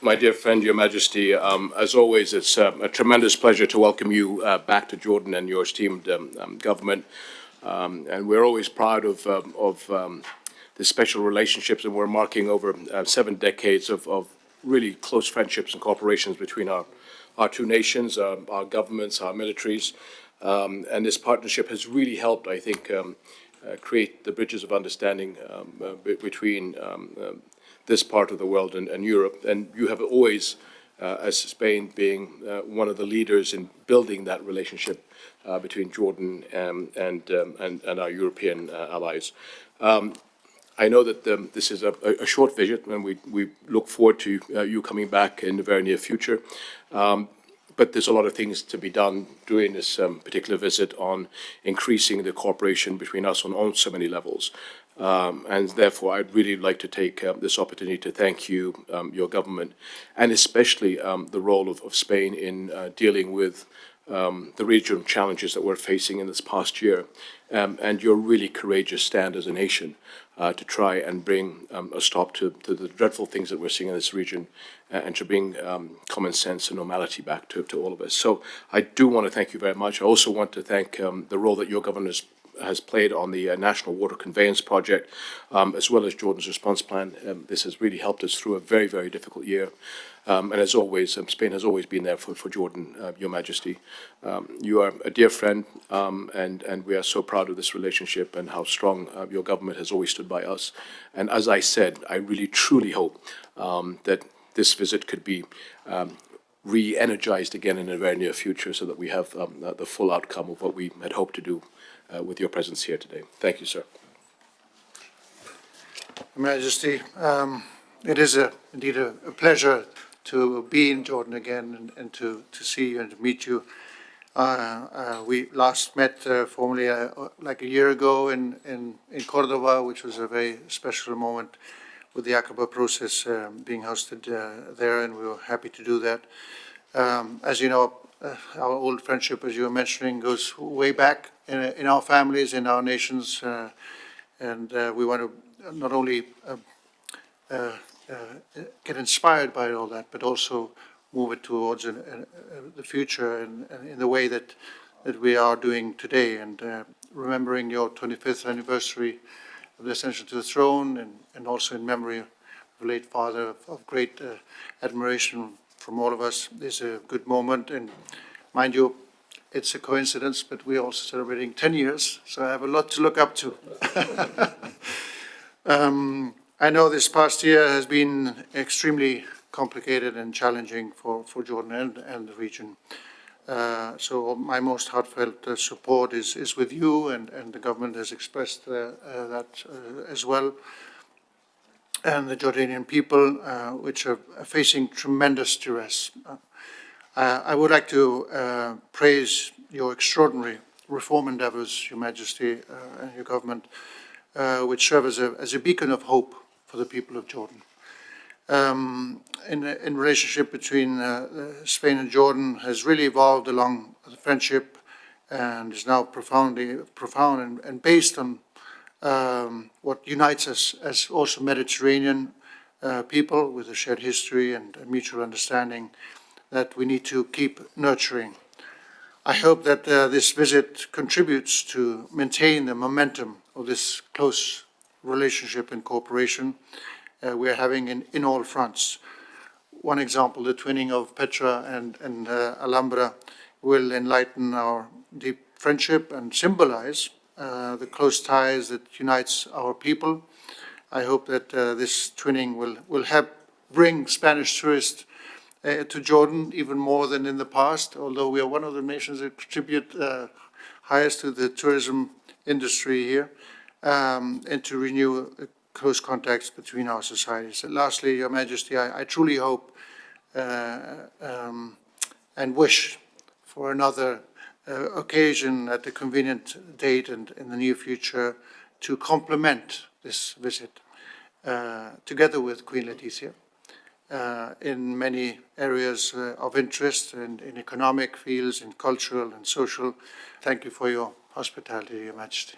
My dear friend, Your Majesty, as always, it's a tremendous pleasure to welcome you back to Jordan and your esteemed government. And we're always proud of the special relationships, and we're marking over 7 decades of really close friendships and cooperations between our two nations, our governments, our militaries. And this partnership has really helped, I think, create the bridges of understanding between this part of the world and Europe. And you have always, as Spain being one of the leaders in building that relationship between Jordan and our European allies. I know that this is a short visit, and we look forward to you coming back in the very near future. But there's a lot of things to be done during this particular visit on increasing the cooperation between us on so many levels. And therefore, I'd really like to take this opportunity to thank you, your government, and especially the role of Spain in dealing with the regional challenges that we're facing in this past year, and your really courageous stand as a nation to try and bring a stop to the dreadful things that we're seeing in this region, and to bring common sense and normality back to all of us. So I do want to thank you very much. I also want to thank the role that your government has played on the National Water Conveyance Project, as well as Jordan's response plan. This has really helped us through a very, very difficult year. And as always, Spain has always been there for Jordan, Your Majesty. You are a dear friend, and we are so proud of this relationship and how strong your government has always stood by us. And as I said, I really, truly hope that this visit could be re-energized again in the very near future, so that we have the full outcome of what we had hoped to do with your presence here today. Thank you, sir. Your Majesty, it is indeed a pleasure to be in Jordan again and to see you and to meet you. We last met formally like a year ago in Cordoba, which was a very special moment with the Aqaba process being hosted there, and we were happy to do that. As you know, our old friendship, as you were mentioning, goes way back in our families, in our nations, and we want to not only get inspired by all that, but also move it towards the future in the way that we are doing today. And remembering your 25th anniversary of the ascension to the throne, and also in memory of the late father of great admiration from all of us, is a good moment. And mind you, it's a coincidence, but we're also celebrating 10 years, so I have a lot to look up to. I know this past year has been extremely complicated and challenging for Jordan and the region. So my most heartfelt support is with you, and the government has expressed that as well, and the Jordanian people, which are facing tremendous duress. I would like to praise your extraordinary reform endeavors, Your Majesty, and your government, which serve as a beacon of hope for the people of Jordan. In relationship between Spain and Jordan has really evolved along the friendship, and is now profound and based on what unites us as also Mediterranean people with a shared history and a mutual understanding that we need to keep nurturing. I hope that this visit contributes to maintain the momentum of this close relationship and cooperation we are having in all fronts. One example, the twinning of Petra and Alhambra will enlighten our deep friendship and symbolize the close ties that unites our people. I hope that this twinning will help bring Spanish tourists to Jordan even more than in the past, although we are one of the nations that contribute highest to the tourism industry here, and to renew close contacts between our societies. And lastly, Your Majesty, I truly hope and wish for another occasion at a convenient date and in the near future to complement this visit, together with Queen Letizia, in many areas of interest, and in economic fields, in cultural and social. Thank you for your hospitality, Your Majesty.